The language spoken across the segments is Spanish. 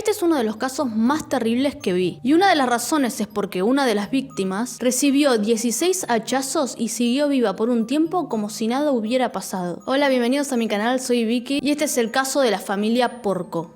Este es uno de los casos más terribles que vi, y una de las razones es porque una de las víctimas recibió 16 hachazos y siguió viva por un tiempo como si nada hubiera pasado. Hola, bienvenidos a mi canal, soy Vicky y este es el caso de la familia Porco.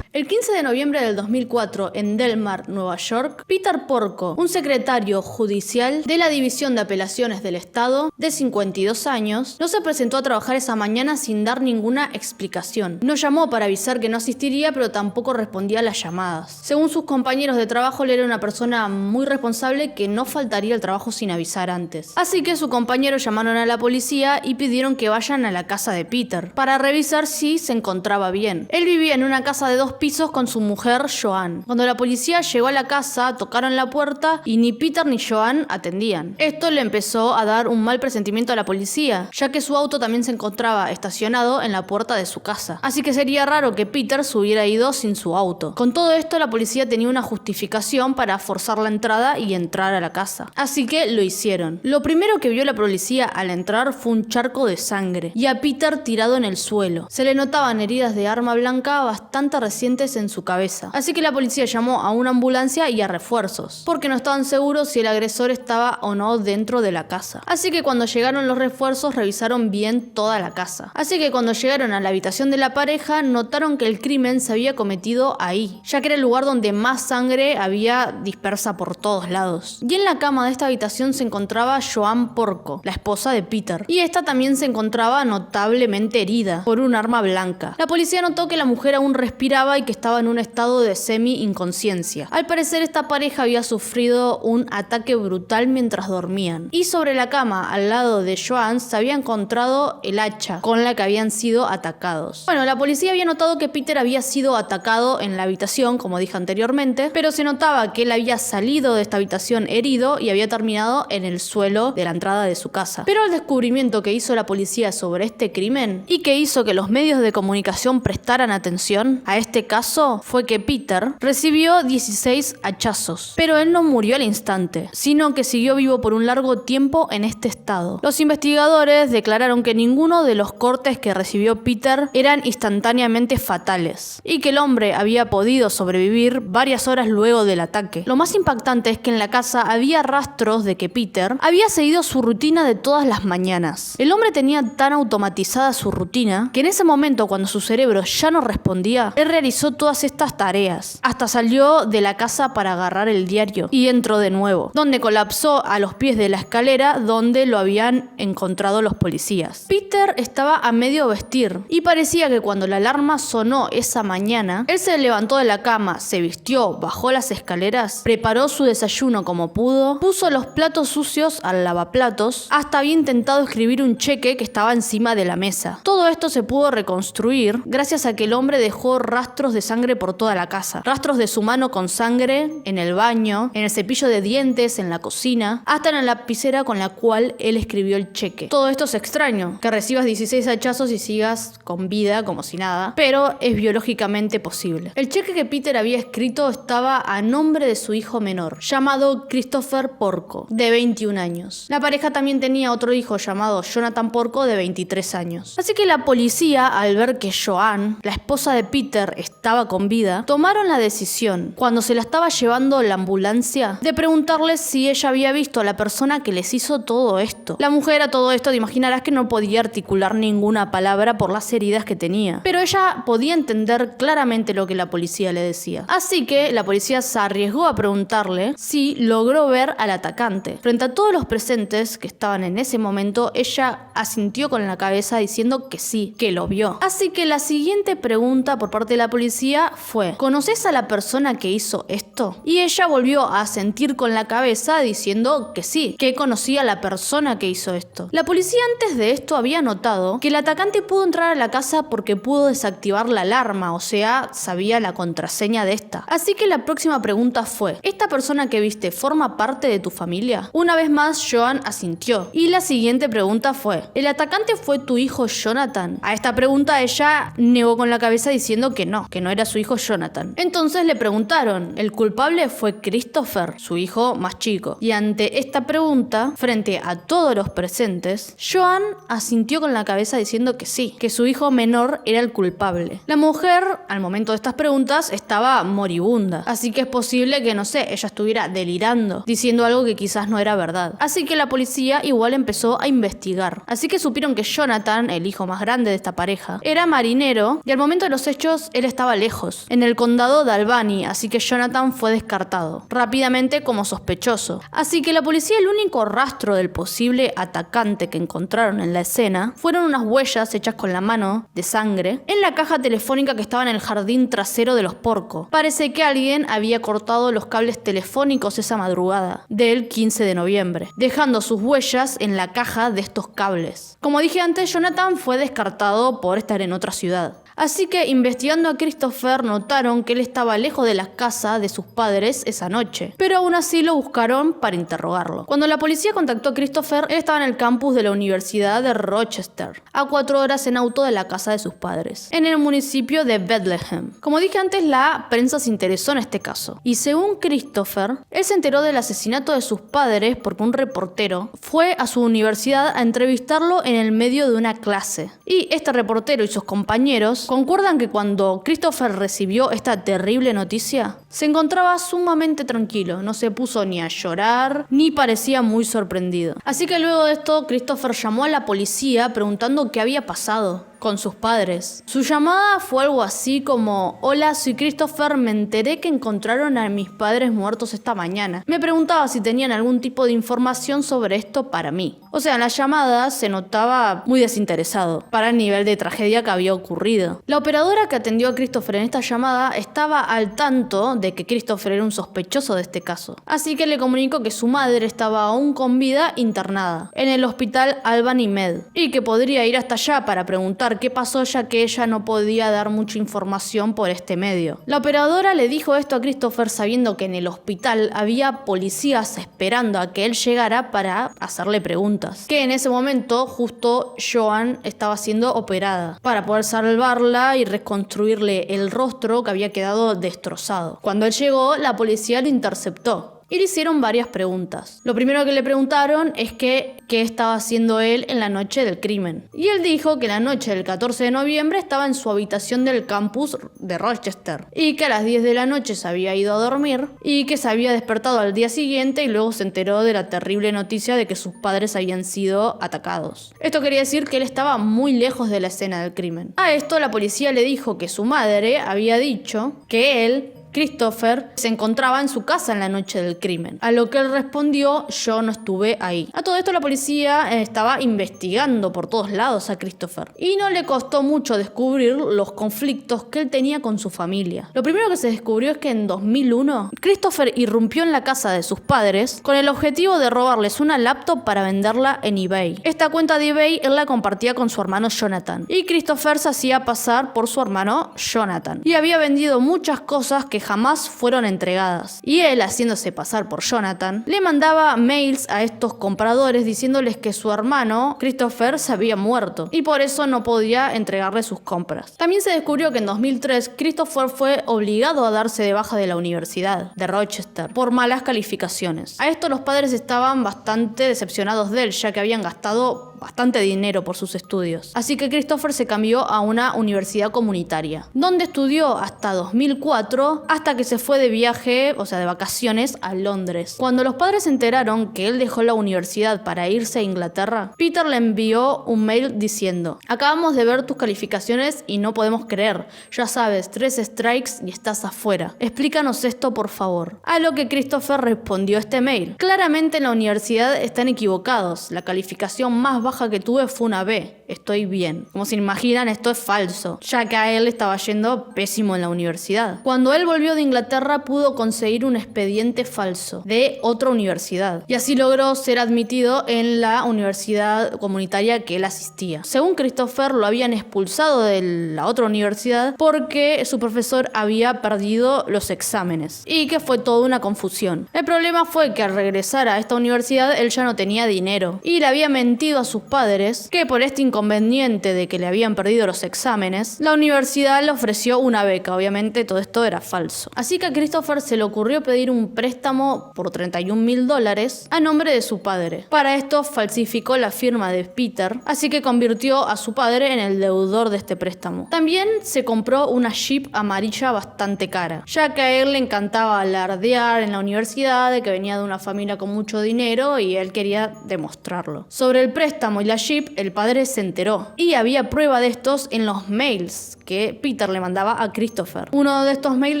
El 15 de noviembre del 2004, en Delmar, Nueva York, Peter Porco, un secretario judicial de la División de Apelaciones del Estado, de 52 años, no se presentó a trabajar esa mañana sin dar ninguna explicación. No llamó para avisar que no asistiría, pero tampoco respondía a las llamadas. Según sus compañeros de trabajo, él era una persona muy responsable que no faltaría al trabajo sin avisar antes. Así que sus compañeros llamaron a la policía y pidieron que vayan a la casa de Peter para revisar si se encontraba bien. Él vivía en una casa de 2 pisos con su mujer Joan. Cuando la policía llegó a la casa, tocaron la puerta y ni Peter ni Joan atendían. Esto le empezó a dar un mal presentimiento a la policía, ya que su auto también se encontraba estacionado en la puerta de su casa. Así que sería raro que Peter se hubiera ido sin su auto. Con todo esto, la policía tenía una justificación para forzar la entrada y entrar a la casa. Así que lo hicieron. Lo primero que vio la policía al entrar fue un charco de sangre y a Peter tirado en el suelo. Se le notaban heridas de arma blanca bastante recientes en su cabeza. Así que la policía llamó a una ambulancia y a refuerzos, porque no estaban seguros si el agresor estaba o no dentro de la casa. Así que cuando llegaron los refuerzos revisaron bien toda la casa. Así que cuando llegaron a la habitación de la pareja notaron que el crimen se había cometido ahí, ya que era el lugar donde más sangre había dispersa por todos lados. Y en la cama de esta habitación se encontraba Joan Porco, la esposa de Peter, y esta también se encontraba notablemente herida por un arma blanca. La policía notó que la mujer aún respiraba y que estaba en un estado de semi-inconsciencia. Al parecer, esta pareja había sufrido un ataque brutal mientras dormían. Y sobre la cama, al lado de Joan, se había encontrado el hacha con la que habían sido atacados. Bueno, la policía había notado que Peter había sido atacado en la habitación, como dije anteriormente, pero se notaba que él había salido de esta habitación herido y había terminado en el suelo de la entrada de su casa. Pero el descubrimiento que hizo la policía sobre este crimen y que hizo que los medios de comunicación prestaran atención a este caso fue que Peter recibió 16 hachazos, pero él no murió al instante, sino que siguió vivo por un largo tiempo en este estado. Los investigadores declararon que ninguno de los cortes que recibió Peter eran instantáneamente fatales y que el hombre había podido sobrevivir varias horas luego del ataque. Lo más impactante es que en la casa había rastros de que Peter había seguido su rutina de todas las mañanas. El hombre tenía tan automatizada su rutina que en ese momento, cuando su cerebro ya no respondía, él realizó todas estas tareas. Hasta salió de la casa para agarrar el diario y entró de nuevo, donde colapsó a los pies de la escalera donde lo habían encontrado los policías. Peter estaba a medio vestir y parecía que cuando la alarma sonó esa mañana, él se levantó de la cama, se vistió, bajó las escaleras, preparó su desayuno como pudo, puso los platos sucios al lavaplatos, hasta había intentado escribir un cheque que estaba encima de la mesa. Todo esto se pudo reconstruir gracias a que el hombre dejó rastros de sangre por toda la casa. Rastros de su mano con sangre en el baño, en el cepillo de dientes, en la cocina, hasta en la lapicera con la cual él escribió el cheque. Todo esto es extraño, que recibas 16 hachazos y sigas con vida como si nada, pero es biológicamente posible. El cheque que Peter había escrito estaba a nombre de su hijo menor, llamado Christopher Porco, de 21 años. La pareja también tenía otro hijo llamado Jonathan Porco, de 23 años. Así que la policía, al ver que Joan, la esposa de Peter, estaba con vida, tomaron la decisión, cuando se la estaba llevando la ambulancia, de preguntarle si ella había visto a la persona que les hizo todo esto. La mujer, a todo esto, te imaginarás que no podía articular ninguna palabra por las heridas que tenía, pero ella podía entender claramente lo que la policía le decía. Así que la policía se arriesgó a preguntarle si logró ver al atacante. Frente a todos los presentes que estaban en ese momento, ella asintió con la cabeza diciendo que sí, que lo vio. Así que la siguiente pregunta por parte de la policía fue: ¿conoces a la persona que hizo esto? Y ella volvió a asentir con la cabeza diciendo que sí, que conocía a la persona que hizo esto. La policía antes de esto había notado que el atacante pudo entrar a la casa porque pudo desactivar la alarma, o sea, sabía la contraseña de esta. Así que la próxima pregunta fue: ¿esta persona que viste forma parte de tu familia? Una vez más, Joan asintió. Y la siguiente pregunta fue: ¿el atacante fue tu hijo Jonathan? A esta pregunta ella negó con la cabeza diciendo que no que no era su hijo Jonathan. Entonces le preguntaron, el culpable fue Christopher, su hijo más chico. Y ante esta pregunta, frente a todos los presentes, Joan asintió con la cabeza diciendo que sí, que su hijo menor era el culpable. La mujer, al momento de estas preguntas, estaba moribunda, así que es posible que, no sé, ella estuviera delirando, diciendo algo que quizás no era verdad. Así que la policía igual empezó a investigar. Así que supieron que Jonathan, el hijo más grande de esta pareja, era marinero y al momento de los hechos él estaba lejos, en el condado de Albany, así que Jonathan fue descartado rápidamente como sospechoso. Así que la policía, el único rastro del posible atacante que encontraron en la escena fueron unas huellas hechas con la mano de sangre en la caja telefónica que estaba en el jardín trasero de los Porco. Parece que alguien había cortado los cables telefónicos esa madrugada del 15 de noviembre, dejando sus huellas en la caja de estos cables. Como dije antes, Jonathan fue descartado por estar en otra ciudad. Así que investigando a Christopher notaron que él estaba lejos de la casa de sus padres esa noche, pero aún así lo buscaron para interrogarlo. Cuando la policía contactó a Christopher, él estaba en el campus de la Universidad de Rochester, a 4 horas en auto de la casa de sus padres, en el municipio de Bethlehem. Como dije antes, la prensa se interesó en este caso, y según Christopher, él se enteró del asesinato de sus padres porque un reportero fue a su universidad a entrevistarlo en el medio de una clase. Y este reportero y sus compañeros concuerdan que cuando Christopher recibió esta terrible noticia, se encontraba sumamente tranquilo, no se puso ni a llorar, ni parecía muy sorprendido. Así que luego de esto, Christopher llamó a la policía preguntando qué había pasado con sus padres. Su llamada fue algo así como: hola, soy Christopher, me enteré que encontraron a mis padres muertos esta mañana. Me preguntaba si tenían algún tipo de información sobre esto para mí. O sea, en la llamada se notaba muy desinteresado para el nivel de tragedia que había ocurrido. La operadora que atendió a Christopher en esta llamada estaba al tanto de que Christopher era un sospechoso de este caso. Así que le comunicó que su madre estaba aún con vida internada en el hospital Albany Med y que podría ir hasta allá para preguntar qué pasó, ya que ella no podía dar mucha información por este medio. La operadora le dijo esto a Christopher sabiendo que en el hospital había policías esperando a que él llegara para hacerle preguntas. Que en ese momento justo Joan estaba siendo operada para poder salvarla y reconstruirle el rostro que había quedado destrozado. Cuando él llegó, la policía lo interceptó y le hicieron varias preguntas. Lo primero que le preguntaron es qué estaba haciendo él en la noche del crimen. Y él dijo que la noche del 14 de noviembre estaba en su habitación del campus de Rochester y que a las 10 de la noche se había ido a dormir y que se había despertado al día siguiente y luego se enteró de la terrible noticia de que sus padres habían sido atacados. Esto quería decir que él estaba muy lejos de la escena del crimen. A esto la policía le dijo que su madre había dicho que él, Christopher, se encontraba en su casa en la noche del crimen, a lo que él respondió: yo no estuve ahí. A todo esto la policía estaba investigando por todos lados a Christopher y no le costó mucho descubrir los conflictos que él tenía con su familia. Lo primero que se descubrió es que en 2001 Christopher irrumpió en la casa de sus padres con el objetivo de robarles una laptop para venderla en eBay. Esta cuenta de eBay él la compartía con su hermano Jonathan y Christopher se hacía pasar por su hermano Jonathan y había vendido muchas cosas que jamás fueron entregadas. Y él, haciéndose pasar por Jonathan, le mandaba mails a estos compradores diciéndoles que su hermano Christopher se había muerto y por eso no podía entregarle sus compras. También se descubrió que en 2003 Christopher fue obligado a darse de baja de la Universidad de Rochester por malas calificaciones. A esto los padres estaban bastante decepcionados de él, ya que habían gastado bastante dinero por sus estudios. Así que Christopher se cambió a una universidad comunitaria, donde estudió hasta 2004, hasta que se fue de viaje, o sea, de vacaciones, a Londres. Cuando los padres se enteraron que él dejó la universidad para irse a Inglaterra, Peter le envió un mail diciendo: acabamos de ver tus calificaciones y no podemos creer. Ya sabes, 3 strikes y estás afuera. Explícanos esto, por favor. A lo que Christopher respondió a este mail: claramente en la universidad están equivocados. La calificación más baja que tuve fue una B. Estoy bien. Como se imaginan, esto es falso, ya que a él le estaba yendo pésimo en la universidad. Cuando él volvió de Inglaterra, pudo conseguir un expediente falso de otra universidad y así logró ser admitido en la universidad comunitaria que él asistía. Según Christopher, lo habían expulsado de la otra universidad porque su profesor había perdido los exámenes y que fue toda una confusión. El problema fue que al regresar a esta universidad él ya no tenía dinero y le había mentido a sus padres que por este inconveniente inconveniente de que le habían perdido los exámenes, la universidad le ofreció una beca. Obviamente todo esto era falso. Así que a Christopher se le ocurrió pedir un préstamo por $31.000 a nombre de su padre. Para esto falsificó la firma de Peter, así que convirtió a su padre en el deudor de este préstamo. También se compró una Jeep amarilla bastante cara, ya que a él le encantaba alardear en la universidad de que venía de una familia con mucho dinero y él quería demostrarlo. Sobre el préstamo y la Jeep, el padre se enteró y había prueba de estos en los mails que Peter le mandaba a Christopher. Uno de estos mails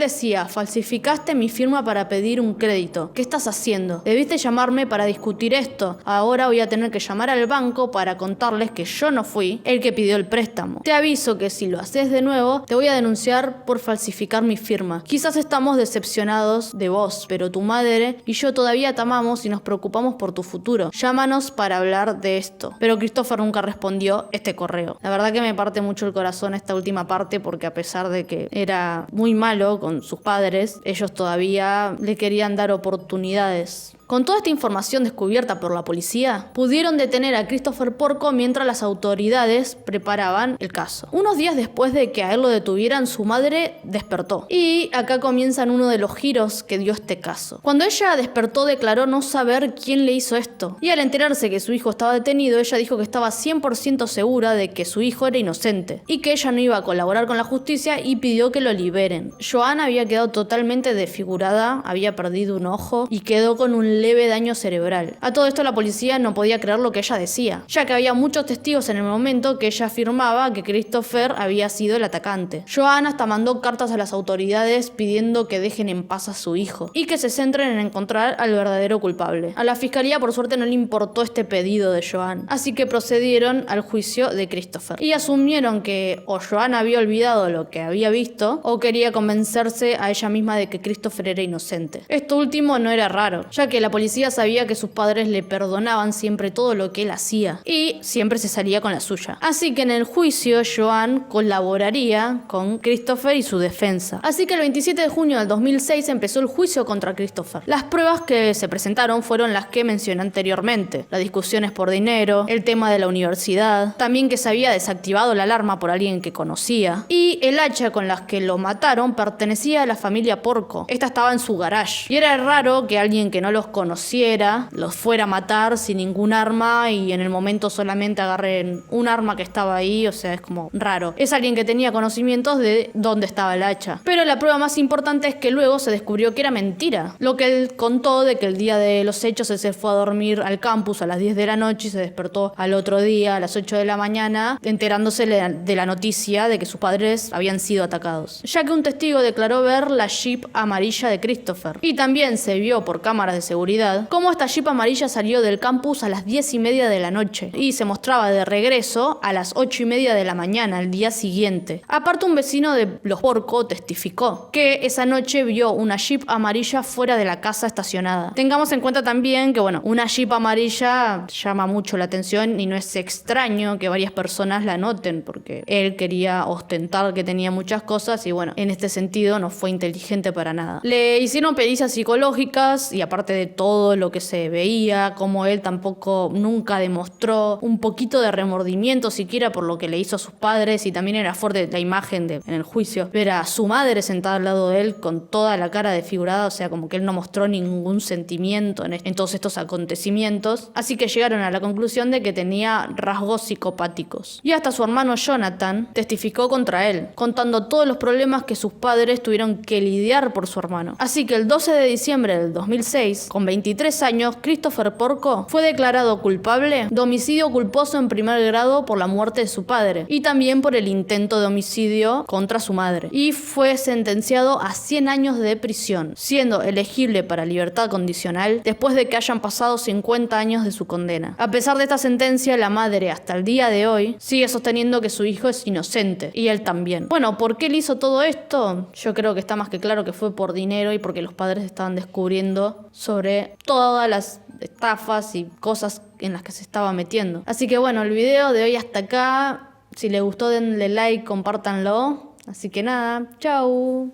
decía: falsificaste mi firma para pedir un crédito. ¿Qué estás haciendo? Debiste llamarme para discutir esto. Ahora voy a tener que llamar al banco para contarles que yo no fui el que pidió el préstamo. Te aviso que si lo haces de nuevo, te voy a denunciar por falsificar mi firma. Quizás estamos decepcionados de vos, pero tu madre y yo todavía te amamos y nos preocupamos por tu futuro. Llámanos para hablar de esto. Pero Christopher nunca respondió este correo. La verdad que me parte mucho el corazón esta última parte, porque a pesar de que era muy malo con sus padres, ellos todavía le querían dar oportunidades. Con toda esta información descubierta por la policía, pudieron detener a Christopher Porco mientras las autoridades preparaban el caso. Unos días después de que a él lo detuvieran, su madre despertó. Y acá comienzan uno de los giros que dio este caso. Cuando ella despertó, declaró no saber quién le hizo esto. Y al enterarse que su hijo estaba detenido, ella dijo que estaba 100% segura de que su hijo era inocente y que ella no iba a colaborar con la justicia, y pidió que lo liberen. Joanne había quedado totalmente desfigurada, había perdido un ojo y quedó con un leve daño cerebral. A todo esto la policía no podía creer lo que ella decía, ya que había muchos testigos en el momento que ella afirmaba que Christopher había sido el atacante. Joanne hasta mandó cartas a las autoridades pidiendo que dejen en paz a su hijo y que se centren en encontrar al verdadero culpable. A la fiscalía por suerte no le importó este pedido de Joanne, así que procedieron al juicio de Christopher y asumieron que o Joanne había olvidado lo que había visto o quería convencerse a ella misma de que Christopher era inocente. Esto último no era raro, ya que la policía sabía que sus padres le perdonaban siempre todo lo que él hacía y siempre se salía con la suya. Así que en el juicio Joanne colaboraría con Christopher y su defensa. Así que el 27 de junio del 2006 empezó el juicio contra Christopher. Las pruebas que se presentaron fueron las que mencioné anteriormente: las discusiones por dinero, el tema de la universidad, también que se había desactivado la alarma por alguien que conocía, y el hacha con las que lo mataron pertenecía a la familia Porco. Esta estaba en su garage y era raro que alguien que no los conociera los fuera a matar sin ningún arma y en el momento solamente agarren un arma que estaba ahí. O sea, es como raro. Es alguien que tenía conocimientos de dónde estaba el hacha. Pero la prueba más importante es que luego se descubrió que era mentira. Lo que él contó de que el día de los hechos él se fue a dormir al campus a las 10 de la noche y se despertó al otro día a las 8 de la mañana enterándose de la noticia de que sus padres habían sido atacados, ya que un testigo declaró ver la Jeep amarilla de Christopher y también se vio por cámaras de seguridad cómo esta Jeep amarilla salió del campus a las 10:30 de la noche y se mostraba de regreso a las 8:30 de la mañana al día siguiente. Aparte, un vecino de Los Porco testificó que esa noche vio una Jeep amarilla fuera de la casa estacionada. Tengamos en cuenta también que, una Jeep amarilla llama mucho la atención y no es extraño que varias personas la noten, porque él quería ostentar que tenía muchas cosas y, en este sentido no fue inteligente para nada. Le hicieron pericias psicológicas y aparte de todo lo que se veía, como él tampoco nunca demostró un poquito de remordimiento siquiera por lo que le hizo a sus padres, y también era fuerte la imagen en el juicio ver a su madre sentada al lado de él con toda la cara desfigurada. O sea, como que él no mostró ningún sentimiento en todos estos acontecimientos, así que llegaron a la conclusión de que tenía rasgos psicopáticos. Y hasta su hermano Jonathan testificó contra él, contando todos los problemas que sus padres tuvieron que lidiar por su hermano. Así que el 12 de diciembre del 2006, con 23 años, Christopher Porco fue declarado culpable de homicidio culposo en primer grado por la muerte de su padre y también por el intento de homicidio contra su madre, y fue sentenciado a 100 años de prisión, siendo elegible para libertad condicional después de que hayan pasado 50 años de su condena. A pesar de esta sentencia, la madre hasta el día de hoy sigue sosteniendo que su hijo es inocente y él también. ¿Por qué él hizo todo esto? Yo creo que está más que claro que fue por dinero y porque los padres estaban descubriendo sobre todas las estafas y cosas en las que se estaba metiendo. Así que el video de hoy hasta acá. Si les gustó, denle like, compártanlo. Así que nada, chau.